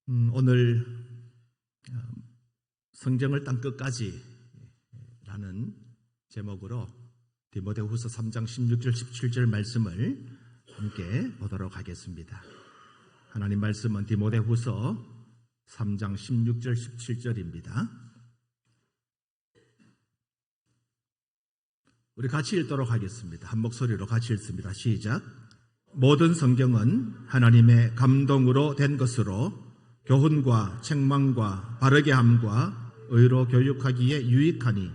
오늘 성경을 땅끝까지 라는 제목으로 디모데후서 3장 16절 17절 말씀을 함께 보도록 하겠습니다. 하나님 말씀은 디모데후서 3장 16절 17절입니다. 우리 같이 읽도록 하겠습니다. 한 목소리로 같이 읽습니다. 시작. 모든 성경은 하나님의 감동으로 된 것으로 교훈과 책망과 바르게 함과 의로 교육하기에 유익하니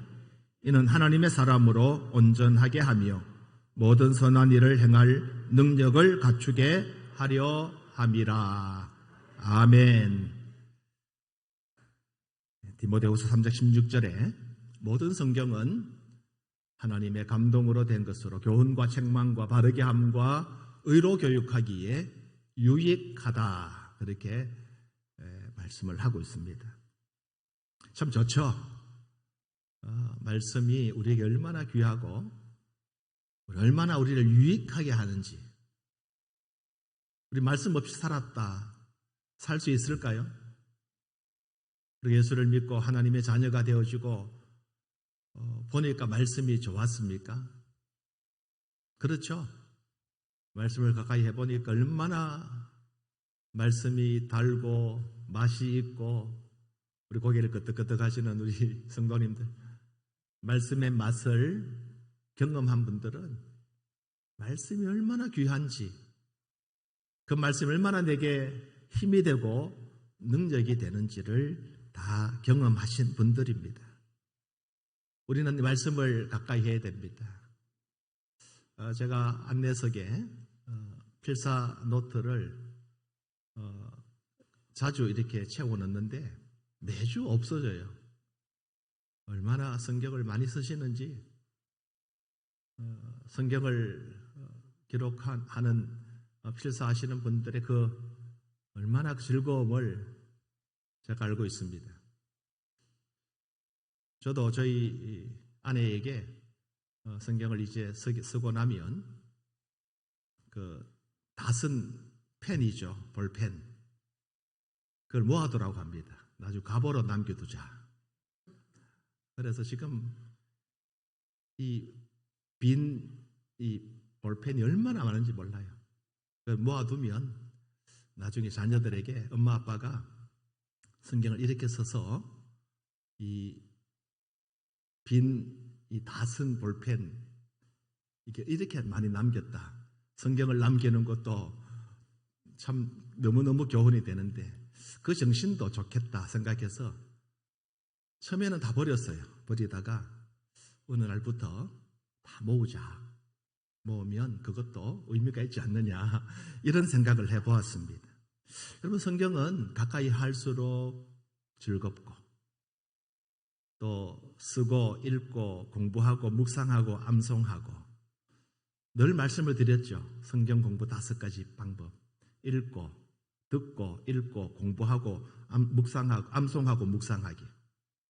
이는 하나님의 사람으로 온전하게 하며 모든 선한 일을 행할 능력을 갖추게 하려 함이라. 아멘. 디모데후서 3장 16절에 모든 성경은 하나님의 감동으로 된 것으로 교훈과 책망과 바르게 함과 의로 교육하기에 유익하다. 그렇게 말씀을 하고 있습니다. 참 좋죠. 말씀이 우리에게 얼마나 귀하고 얼마나 우리를 유익하게 하는지. 우리 말씀 없이 살았다. 살 수 있을까요? 우리 예수를 믿고 하나님의 자녀가 되어지고 보니까 말씀이 좋았습니까? 그렇죠. 말씀을 가까이 해보니까 얼마나 말씀이 달고 맛이 있고 우리 고개를 끄덕끄덕 하시는 우리 성도님들, 말씀의 맛을 경험한 분들은 말씀이 얼마나 귀한지, 그 말씀이 얼마나 내게 힘이 되고 능력이 되는지를 다 경험하신 분들입니다. 우리는 이 말씀을 가까이 해야 됩니다. 제가 안내석에 필사 노트를 자주 이렇게 채워넣는데 매주 없어져요. 얼마나 성경을 많이 쓰시는지, 성경을 기록하는 필사하시는 분들의 그 얼마나 즐거움을 제가 알고 있습니다. 저도 저희 아내에게 성경을 이제 쓰고 나면 그 다슨 펜이죠, 볼펜, 그걸 모아두라고 합니다. 나중에 가보로 남겨두자. 그래서 지금 이 볼펜이 얼마나 많은지 몰라요. 그걸 모아두면 나중에 자녀들에게 엄마 아빠가 성경을 이렇게 써서 이 다슨 볼펜 이렇게 많이 남겼다. 성경을 남기는 것도 참 너무너무 교훈이 되는데 그 정신도 좋겠다 생각해서 처음에는 다 버렸어요. 버리다가 어느 날부터 다 모으자. 모으면 그것도 의미가 있지 않느냐, 이런 생각을 해보았습니다. 여러분, 성경은 가까이 할수록 즐겁고 또 쓰고 읽고 공부하고 묵상하고 암송하고, 늘 말씀을 드렸죠. 성경 공부 5가지 방법. 읽고 듣고 읽고 공부하고 묵상하고 암송하고 묵상하기.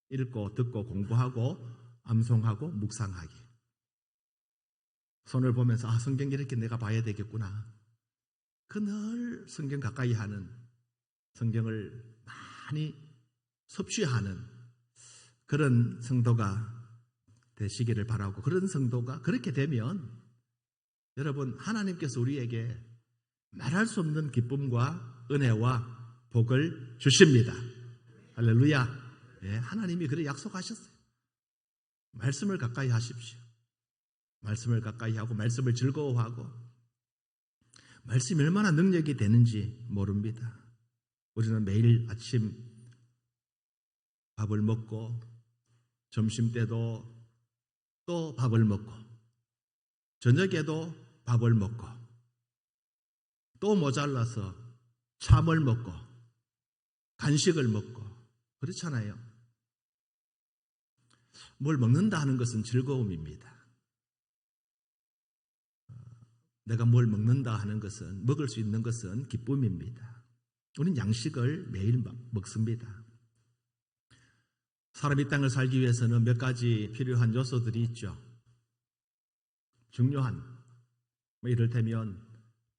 읽고 듣고 공부하고 암송하고 묵상하기. 손을 보면서 성경 이렇게 내가 봐야 되겠구나. 그 늘 성경 가까이 하는, 성경을 많이 섭취하는 그런 성도가 되시기를 바라고, 그런 성도가 그렇게 되면 여러분, 하나님께서 우리에게 말할 수 없는 기쁨과 은혜와 복을 주십니다. 할렐루야. 네, 하나님이 그래 약속하셨어요. 말씀을 가까이 하십시오. 말씀을 가까이 하고 말씀을 즐거워하고, 말씀이 얼마나 능력이 되는지 모릅니다. 우리는 매일 아침 밥을 먹고 점심 때도 또 밥을 먹고 저녁에도 밥을 먹고 또 모자라서 참을 먹고 간식을 먹고 그렇잖아요. 뭘 먹는다 하는 것은 즐거움입니다. 내가 뭘 먹는다 하는 것은, 먹을 수 있는 것은 기쁨입니다. 우리는 양식을 매일 먹습니다. 사람이 땅을 살기 위해서는 몇 가지 필요한 요소들이 있죠. 중요한, 이를테면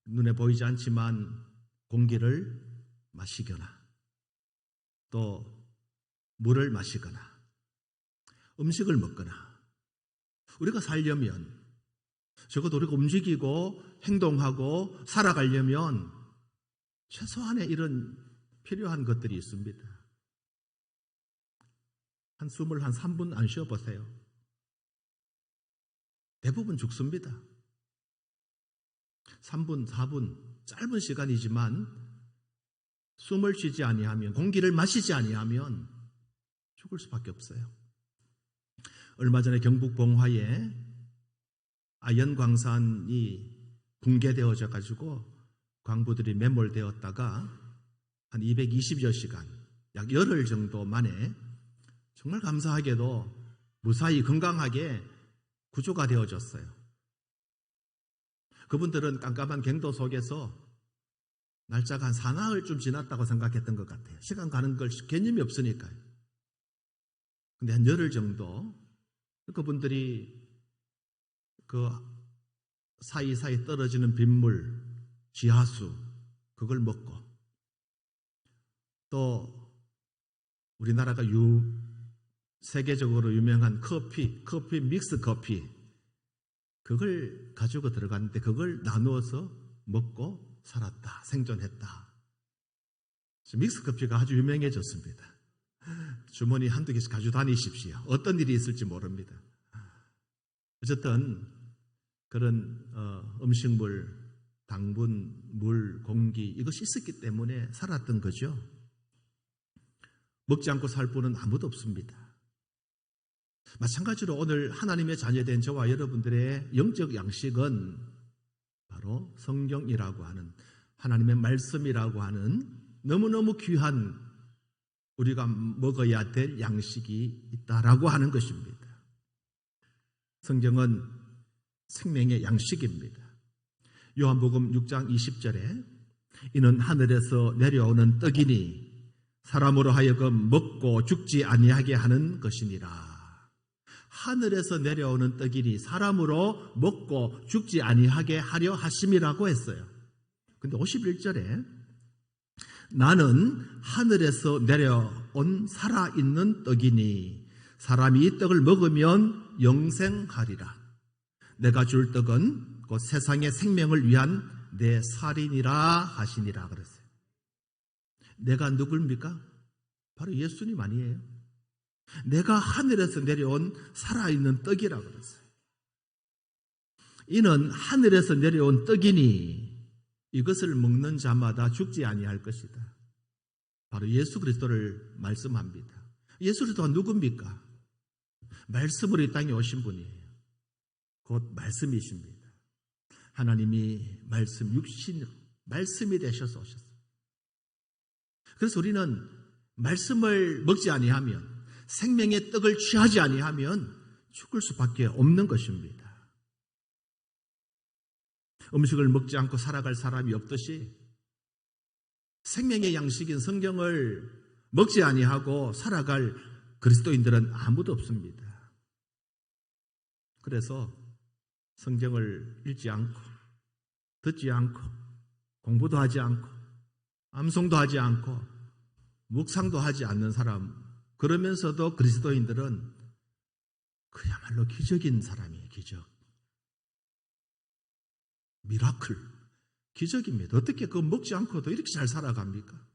눈에 보이지 않지만 공기를 마시거나 또 물을 마시거나 음식을 먹거나 우리가 살려면 적어도 우리가 움직이고 행동하고 살아가려면 최소한의 이런 필요한 것들이 있습니다. 숨을 한 3분 안 쉬어보세요. 대부분 죽습니다. 3분, 4분 짧은 시간이지만 숨을 쉬지 아니하면, 공기를 마시지 아니하면 죽을 수밖에 없어요. 얼마 전에 경북 봉화에 아연광산이 붕괴되어져 가지고 광부들이 매몰되었다가 한 220여 시간, 약 열흘 정도 만에 정말 감사하게도 무사히 건강하게 구조가 되어졌어요. 그분들은 깜깜한 갱도 속에서 날짜가 한 사나흘쯤 지났다고 생각했던 것 같아요. 시간 가는 걸 개념이 없으니까요. 근데 한 열흘 정도 그분들이 그 사이사이 떨어지는 빗물, 지하수 그걸 먹고 또 우리나라가 세계적으로 유명한 커피 믹스 커피 그걸 가지고 들어갔는데 그걸 나누어서 먹고 살았다, 생존했다. 믹스 커피가 아주 유명해졌습니다. 주머니 한두 개씩 가지고 다니십시오. 어떤 일이 있을지 모릅니다. 어쨌든 그런 음식물, 당분, 물, 공기 이것이 있었기 때문에 살았던 거죠. 먹지 않고 살 분은 아무도 없습니다. 마찬가지로 오늘 하나님의 자녀된 저와 여러분들의 영적 양식은 바로 성경이라고 하는 하나님의 말씀이라고 하는 너무너무 귀한 우리가 먹어야 될 양식이 있다라고 하는 것입니다. 성경은 생명의 양식입니다. 요한복음 6장 20절에 이는 하늘에서 내려오는 떡이니 사람으로 하여금 먹고 죽지 아니하게 하는 것이니라. 하늘에서 내려오는 떡이니 사람으로 먹고 죽지 아니하게 하려 하심이라고 했어요. 근데 51절에 나는 하늘에서 내려온 살아있는 떡이니 사람이 이 떡을 먹으면 영생하리라. 내가 줄 떡은 곧 세상의 생명을 위한 내 살이니라 하시니라 그랬어요. 내가 누굴입니까? 바로 예수님 아니에요. 내가 하늘에서 내려온 살아있는 떡이라고 그랬어요. 이는 하늘에서 내려온 떡이니 이것을 먹는 자마다 죽지 아니할 것이다. 바로 예수 그리스도를 말씀합니다. 예수 그리스도가 누굽니까? 말씀으로 이 땅에 오신 분이에요. 곧 말씀이십니다. 하나님이 말씀 육신 말씀이 되셔서 오셨어요. 그래서 우리는 말씀을 먹지 아니하면 생명의 떡을 취하지 아니하면 죽을 수밖에 없는 것입니다. 음식을 먹지 않고 살아갈 사람이 없듯이 생명의 양식인 성경을 먹지 아니하고 살아갈 그리스도인들은 아무도 없습니다. 그래서 성경을 읽지 않고 듣지 않고 공부도 하지 않고 암송도 하지 않고 묵상도 하지 않는 사람, 그러면서도 그리스도인들은 그야말로 기적인 사람이에요. 기적. 미라클. 기적입니다. 어떻게 그거 먹지 않고도 이렇게 잘 살아갑니까?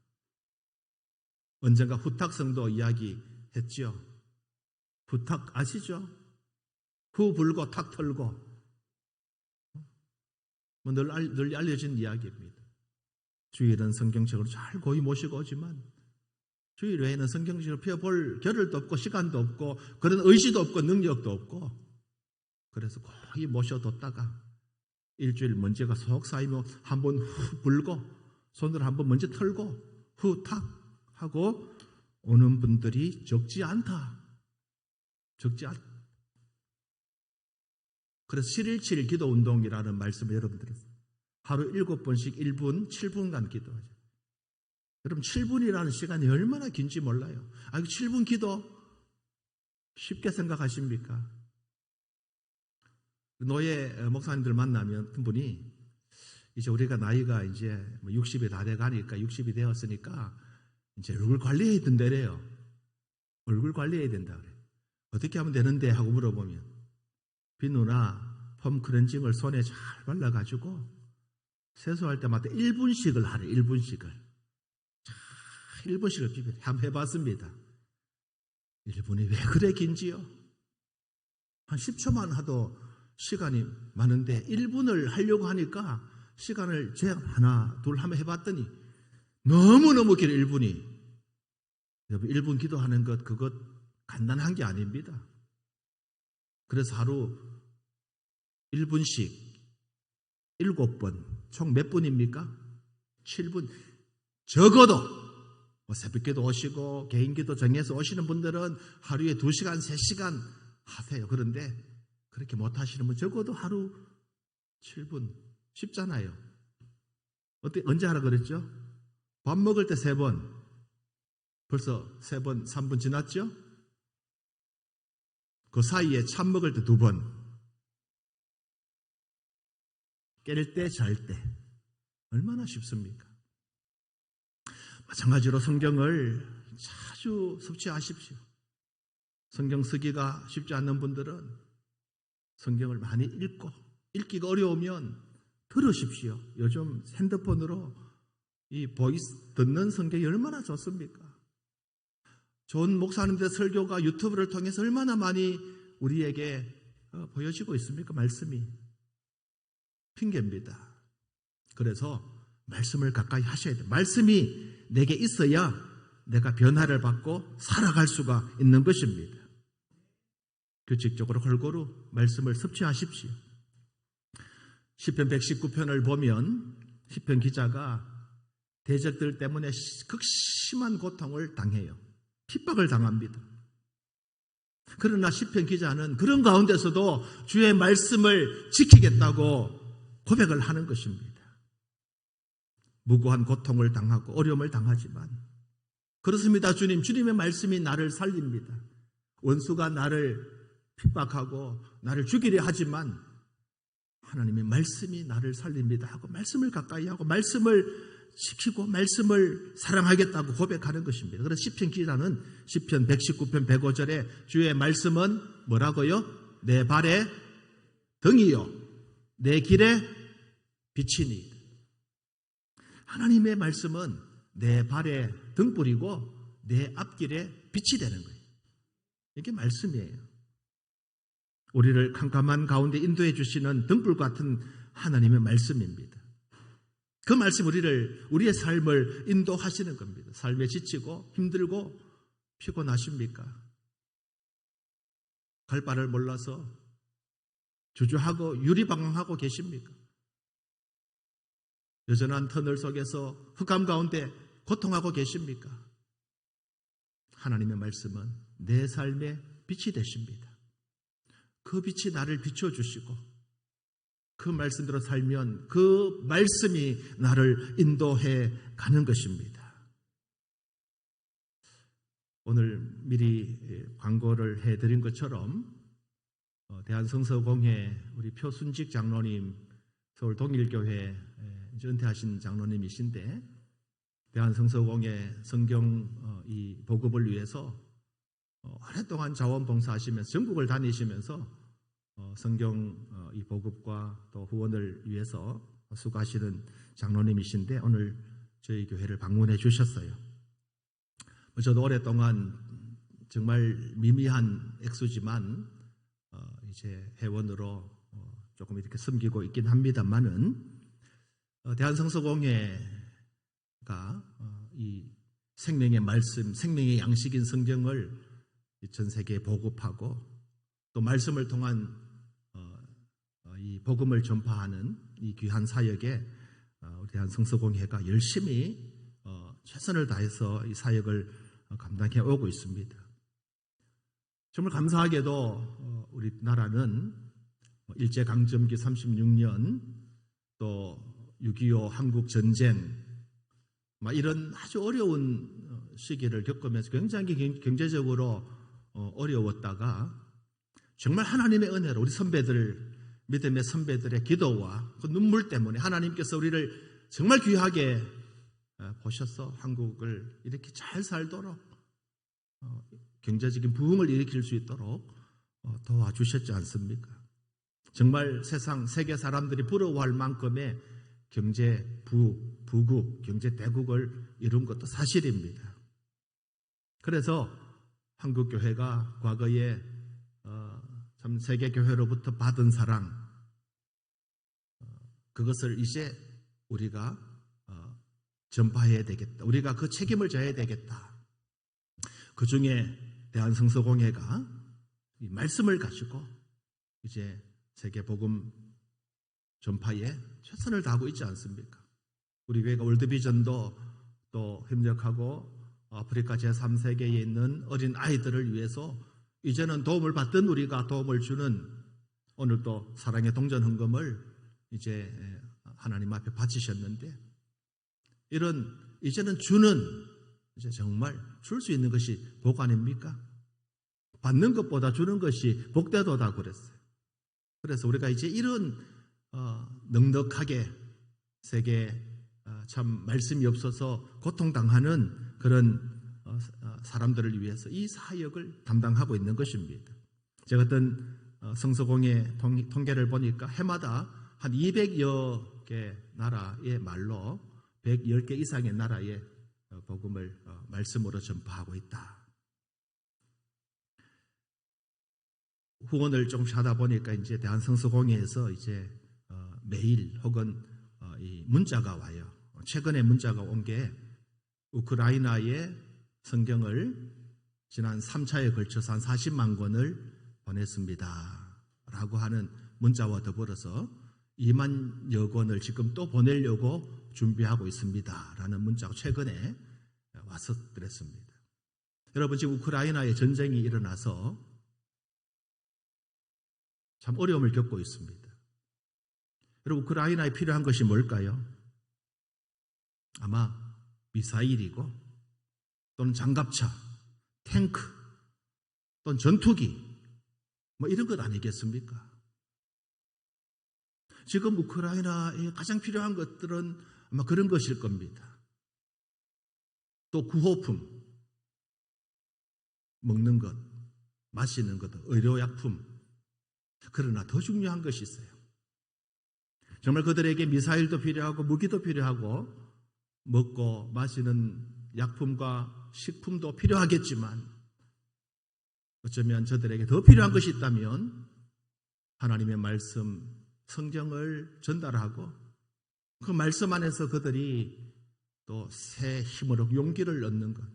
언젠가 후탁성도 이야기했죠. 후탁 아시죠? 후 불고 탁 털고 늘 알려진 이야기입니다. 주일은 성경책으로 잘 고이 모시고 오지만 주일 외에는 성경책을 펴볼 겨를도 없고 시간도 없고 그런 의지도 없고 능력도 없고 그래서 거의 모셔뒀다가 일주일 먼지가 속 쌓이면 한번 후 불고 손으로 한번 먼지 털고 후탁 하고 오는 분들이 적지 않다. 적지 않다. 그래서 7일 7일 기도 운동이라는 말씀을 여러분 들었어요. 하루 7번씩 1분, 7분간 기도하죠. 여러분 7분이라는 시간이 얼마나 긴지 몰라요. 7분 기도 쉽게 생각하십니까? 노예 목사님들 만나면 한 분이 이제 우리가 나이가 이제 60이 다 돼가니까 60이 되었으니까 이제 얼굴 관리해야 된다래요. 얼굴 관리해야 된다 그래. 어떻게 하면 되는데 하고 물어보면 비누나 폼 클렌징을 손에 잘 발라가지고 세수할 때마다 1분씩을 하래. 1분씩을 1분씩을 한번 해봤습니다. 1분이 왜 그래 긴지요? 한 10초만 하도 시간이 많은데 1분을 하려고 하니까 시간을 제한 하나 둘 하면 해봤더니 너무너무 길어. 1분이. 여러분 1분 기도하는 것 그것 간단한 게 아닙니다. 그래서 하루 1분씩 7번 총 몇 분입니까? 7분. 적어도 새벽기도 오시고 개인기도 정해서 오시는 분들은 하루에 2시간 3시간 하세요. 그런데 그렇게 못하시는 분 적어도 하루 7분 쉽잖아요. 언제 하라 그랬죠? 밥 먹을 때 3번. 벌써 3번 3분 지났죠? 그 사이에 참 먹을 때 2번. 깰 때, 잘 때. 얼마나 쉽습니까? 마찬가지로 성경을 자주 섭취하십시오. 성경 쓰기가 쉽지 않는 분들은 성경을 많이 읽기가 어려우면 들으십시오. 요즘 핸드폰으로 이 보이스 듣는 성경이 얼마나 좋습니까? 좋은 목사님들 설교가 유튜브를 통해서 얼마나 많이 우리에게 보여지고 있습니까? 말씀이. 핑계입니다. 그래서 말씀을 가까이 하셔야 돼요. 말씀이 내게 있어야 내가 변화를 받고 살아갈 수가 있는 것입니다. 규칙적으로 골고루 말씀을 섭취하십시오. 시편 119편을 보면 시편 기자가 대적들 때문에 극심한 고통을 당해요. 핍박을 당합니다. 그러나 시편 기자는 그런 가운데서도 주의 말씀을 지키겠다고 고백을 하는 것입니다. 무고한 고통을 당하고 어려움을 당하지만 그렇습니다. 주님의 말씀이 나를 살립니다. 원수가 나를 핍박하고 나를 죽이려 하지만 하나님의 말씀이 나를 살립니다 하고 말씀을 가까이 하고 말씀을 지키고 말씀을 사랑하겠다고 고백하는 것입니다. 그래서 시편 기자는 시편 119편 105절에 주의 말씀은 뭐라고요? 내 발의 등이요 내 길의 빛이니. 하나님의 말씀은 내 발의 등불이고 내 앞길의 빛이 되는 거예요. 이게 말씀이에요. 우리를 캄캄한 가운데 인도해 주시는 등불 같은 하나님의 말씀입니다. 그 말씀 우리의 삶을 인도하시는 겁니다. 삶에 지치고 힘들고 피곤하십니까? 갈 바를 몰라서 주저하고 유리방황하고 계십니까? 여전한 터널 속에서 흑암 가운데 고통하고 계십니까? 하나님의 말씀은 내 삶의 빛이 되십니다. 그 빛이 나를 비춰주시고 그 말씀대로 살면 그 말씀이 나를 인도해 가는 것입니다. 오늘 미리 광고를 해드린 것처럼 대한성서공회 우리 표순직 장로님 서울 동일교회 은퇴하신 장로님이신데 대한성서공회 성경 이 보급을 위해서 오랫동안 자원봉사하시면서 전국을 다니시면서 성경 이 보급과 또 후원을 위해서 수고하시는 장로님이신데 오늘 저희 교회를 방문해 주셨어요. 저도 오랫동안 정말 미미한 액수지만 이제 회원으로 조금 이렇게 섬기고 있긴 합니다만은 대한성서공회가 이 생명의 말씀, 생명의 양식인 성경을 전 세계에 보급하고 또 말씀을 통한 이 복음을 전파하는 이 귀한 사역에 우리 대한성서공회가 열심히 최선을 다해서 이 사역을 감당해 오고 있습니다. 정말 감사하게도 우리나라는 일제강점기 36년 또 6.25 한국전쟁 이런 아주 어려운 시기를 겪으면서 굉장히 경제적으로 어려웠다가 정말 하나님의 은혜로 우리 선배들, 믿음의 선배들의 기도와 그 눈물 때문에 하나님께서 우리를 정말 귀하게 보셔서 한국을 이렇게 잘 살도록 경제적인 부흥을 일으킬 수 있도록 도와주셨지 않습니까? 정말 세계 사람들이 부러워할 만큼의 부국, 경제 대국을 이룬 것도 사실입니다. 그래서 한국교회가 과거에 참 세계교회로부터 받은 사랑, 그것을 이제 우리가 전파해야 되겠다. 우리가 그 책임을 져야 되겠다. 그 중에 대한성서공회가 이 말씀을 가지고 이제 세계 복음 전파에 최선을 다하고 있지 않습니까? 우리 교회가 월드비전도 또 협력하고 아프리카 제3세계에 있는 어린 아이들을 위해서 이제는 도움을 받던 우리가 도움을 주는 오늘 또 사랑의 동전 헌금을 이제 하나님 앞에 바치셨는데, 이런 이제는 이제 정말 줄 수 있는 것이 복 아닙니까? 받는 것보다 주는 것이 복되도다 그랬어요. 그래서 우리가 이제 이런 넉넉하게 세계에 참 말씀이 없어서 고통당하는 그런 사람들을 위해서 이 사역을 담당하고 있는 것입니다. 제가 어떤 성서공회 통계를 보니까 해마다 한 200여 개 나라의 말로 110개 이상의 나라에 복음을 말씀으로 전파하고 있다. 후원을 좀 하다 보니까 이제 대한성서공회에서 이제 메일 혹은 이 문자가 와요. 최근에 문자가 온 게 우크라이나에 성경을 지난 3차에 걸쳐서 한 40만 권을 보냈습니다 라고 하는 문자와 더불어서 2만여 권을 지금 또 보내려고 준비하고 있습니다 라는 문자가 최근에 와서 그랬습니다. 여러분, 지금 우크라이나에 전쟁이 일어나서 참 어려움을 겪고 있습니다. 여러분, 우크라이나에 필요한 것이 뭘까요? 아마 미사일이고 또는 장갑차, 탱크, 또는 전투기 뭐 이런 것 아니겠습니까? 지금 우크라이나에 가장 필요한 것들은 아마 그런 것일 겁니다. 또 구호품, 먹는 것, 마시는 것, 의료약품. 그러나 더 중요한 것이 있어요. 정말 그들에게 미사일도 필요하고 무기도 필요하고 먹고 마시는 약품과 식품도 필요하겠지만 어쩌면 저들에게 더 필요한 것이 있다면 하나님의 말씀, 성경을 전달하고 그 말씀 안에서 그들이 또 새 힘으로 용기를 얻는 것.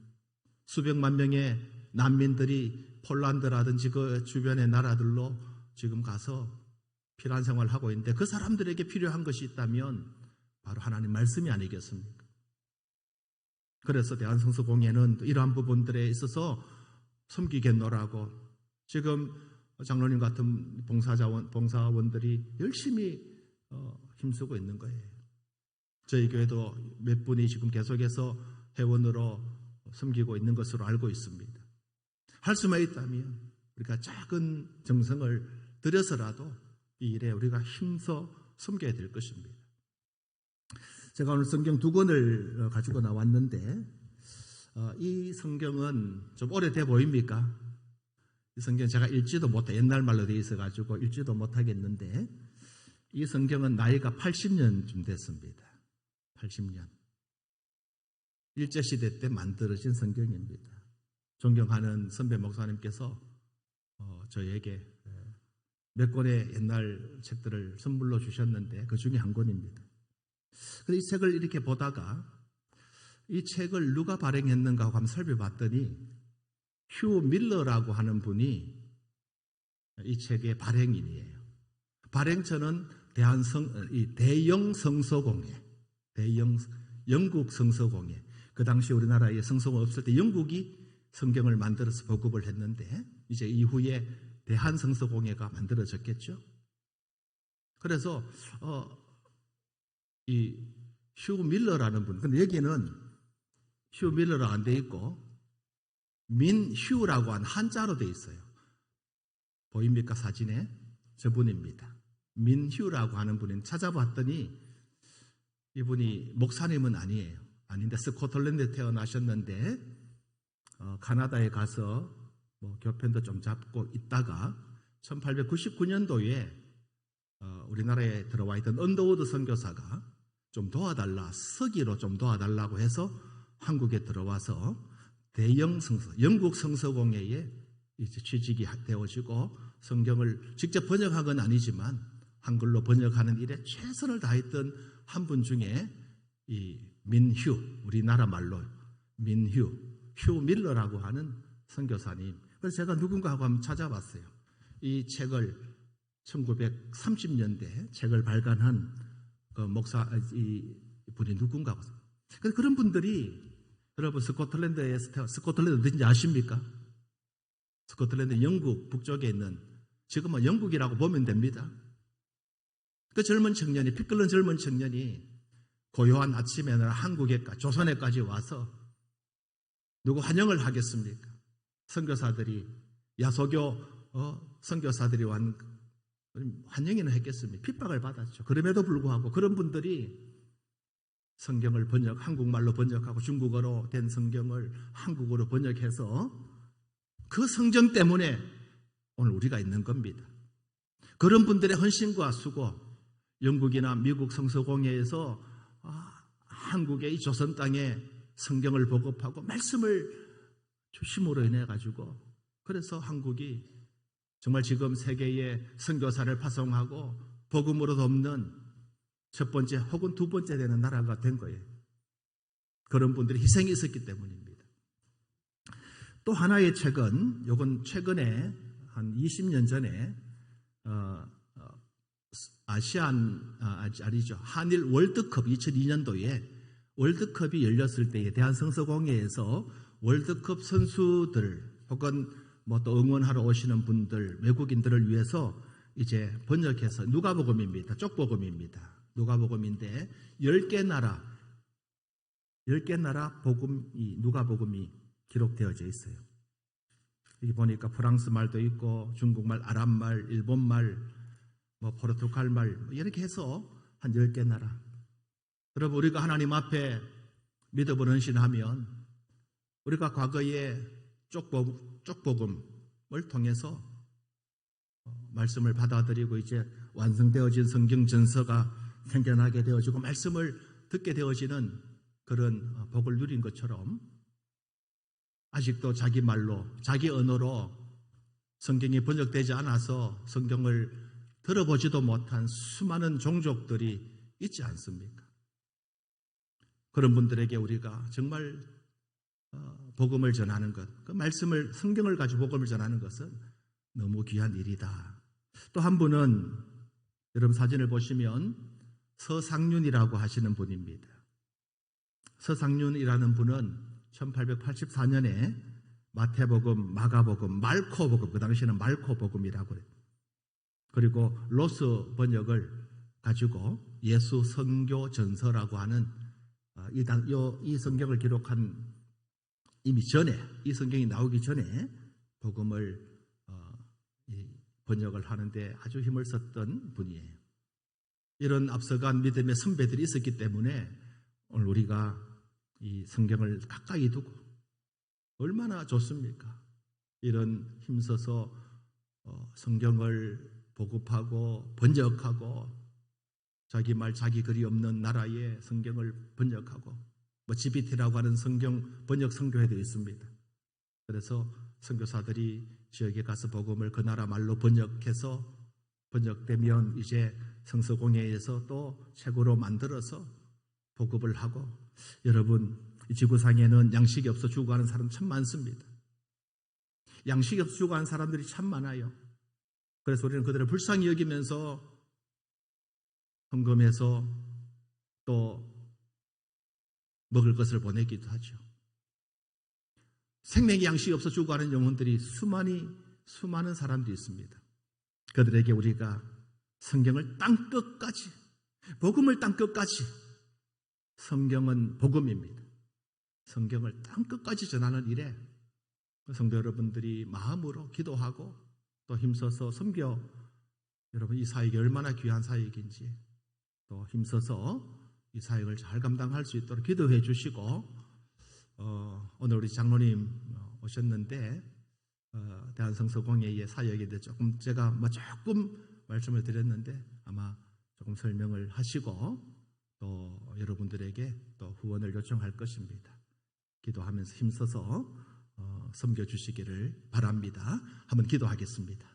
수백만 명의 난민들이 폴란드라든지 그 주변의 나라들로 지금 가서 피난 생활을 하고 있는데 그 사람들에게 필요한 것이 있다면 바로 하나님 말씀이 아니겠습니까? 그래서 대한성서공회는 이러한 부분들에 있어서 섬기겠노라고 지금 장로님 같은 봉사원들이 열심히 힘쓰고 있는 거예요. 저희 교회도 몇 분이 지금 계속해서 회원으로 섬기고 있는 것으로 알고 있습니다. 할 수만 있다면 우리가 작은 정성을 들여서라도 이 일에 우리가 힘써 섬겨야 될 것입니다. 제가 오늘 성경 2권을 가지고 나왔는데 이 성경은 좀 오래돼 보입니까? 이 성경 제가 읽지도 못해, 옛날 말로 되어 있어가지고 읽지도 못하겠는데 이 성경은 나이가 80년쯤 됐습니다. 80년. 일제시대 때 만들어진 성경입니다. 존경하는 선배 목사님께서 저에게 몇 권의 옛날 책들을 선물로 주셨는데 그 중에 한 권입니다. 그래서 이 책을 이렇게 보다가 이 책을 누가 발행했는가 하고 한번 살펴봤더니 휴 밀러라고 하는 분이 이 책의 발행인이에요. 발행처는 대영 성서공회, 영국 성서공회. 그 당시 우리나라에 성서가 없을 때 영국이 성경을 만들어서 보급을 했는데 이제 이후에 대한성서공회가 만들어졌겠죠. 그래서 이 휴 밀러라는 분, 근데 여기는 휴 밀러로 안 돼 있고 민휴라고 한 한자로 돼 있어요. 보입니까? 사진에 저분입니다. 민휴라고 하는 분은 찾아봤더니 이분이 목사님은 아니에요. 아닌데 스코틀랜드에 태어나셨는데 카나다에 가서 교편도 좀 잡고 있다가 1899년도에 우리나라에 들어와 있던 언더우드 선교사가 좀 도와달라, 서기로 좀 도와달라고 해서 한국에 들어와서 대형 성서, 영국 성서공회에 이제 취직이 되어지고 성경을 직접 번역한 건 아니지만 한글로 번역하는 일에 최선을 다했던 한 분 중에 이 민휴, 우리나라 말로 휴 밀러라고 하는 선교사님. 그래서 제가 누군가 하고 한번 찾아봤어요. 이 책을 1930년대 책을 발간한 그 목사, 이 분이 누군가 봐서. 그런 분들이 여러분 스코틀랜드 어딘지 아십니까? 스코틀랜드 영국 북쪽에 있는 지금은 영국이라고 보면 됩니다. 그 젊은 청년이, 피 끓는 젊은 청년이 고요한 아침에 한국에까지, 조선에까지 와서 누구 환영을 하겠습니까? 선교사들이, 야소교 선교사들이 환영이나 했겠습니까? 핍박을 받았죠. 그럼에도 불구하고 그런 분들이 성경을 한국말로 번역하고 중국어로 된 성경을 한국어로 번역해서 그 성경 때문에 오늘 우리가 있는 겁니다. 그런 분들의 헌신과 수고, 영국이나 미국 성서공회에서 한국의 이 조선 땅에 성경을 보급하고 말씀을 주심으로 인해 가지고 그래서 한국이 정말 지금 세계에 선교사를 파송하고 복음으로 돕는 첫 번째 혹은 두 번째 되는 나라가 된 거예요. 그런 분들이 희생이 있었기 때문입니다. 또 하나의 책은 요건 최근에 한 20년 전에 한일 월드컵 2002년도에 월드컵이 열렸을 때에 대한성서공회에서 월드컵 선수들 혹은 또 응원하러 오시는 분들, 외국인들을 위해서 이제 번역해서 누가복음입니다. 쪽복음입니다. 누가복음인데 10개 나라 복음이 누가복음이 기록되어져 있어요. 여기 보니까 프랑스 말도 있고 중국말, 아랍말, 일본말, 포르투갈 말 이렇게 해서 한 10개 나라. 여러분 우리가 하나님 앞에 믿음을 헌신하면 우리가 과거에 쪽복음을 통해서 말씀을 받아들이고 이제 완성되어진 성경 전서가 생겨나게 되어지고 말씀을 듣게 되어지는 그런 복을 누린 것처럼 아직도 자기 말로 자기 언어로 성경이 번역되지 않아서 성경을 들어보지도 못한 수많은 종족들이 있지 않습니까? 그런 분들에게 우리가 정말 복음을 전하는 것, 그 말씀을 성경을 가지고 복음을 전하는 것은 너무 귀한 일이다. 또 한 분은 여러분 사진을 보시면 서상륜이라고 하시는 분입니다. 서상륜이라는 분은 1884년에 마태복음, 마가복음, 말코복음, 그 당시에는 말코복음이라고 해요. 그리고 로스 번역을 가지고 예수 선교 전서라고 하는 이 성경을 기록한 이미 전에 이 성경이 나오기 전에 복음을 번역을 하는데 아주 힘을 썼던 분이에요. 이런 앞서간 믿음의 선배들이 있었기 때문에 오늘 우리가 이 성경을 가까이 두고 얼마나 좋습니까? 이런 힘써서 성경을 보급하고 번역하고 자기 말 자기 글이 없는 나라에 성경을 번역하고 GBT라고 하는 성경 번역 선교회도 있습니다. 그래서 선교사들이 지역에 가서 복음을 그 나라 말로 번역해서 번역되면 이제 성서공회에서 또 책으로 만들어서 보급을 하고 여러분 이 지구상에는 양식이 없어 죽어가는 사람 참 많습니다. 양식이 없어 죽어가는 사람들이 참 많아요. 그래서 우리는 그들을 불쌍히 여기면서 헌금해서 또 먹을 것을 보내기도 하죠. 생명의 양식이 없어 죽어가는 영혼들이 수많은 사람들이 있습니다. 그들에게 우리가 성경을 땅끝까지, 복음을 땅끝까지, 성경은 복음입니다. 성경을 땅끝까지 전하는 일에 성도 여러분들이 마음으로 기도하고 또 힘써서 섬겨 여러분 이 사역이 얼마나 귀한 사역인지 또 힘써서 이 사역을 잘 감당할 수 있도록 기도해 주시고, 오늘 우리 장로님 오셨는데 대한성서공회의 사역에 대해 조금 제가 조금 말씀을 드렸는데 아마 조금 설명을 하시고 또 여러분들에게 또 후원을 요청할 것입니다. 기도하면서 힘써서 섬겨주시기를 바랍니다. 한번 기도하겠습니다.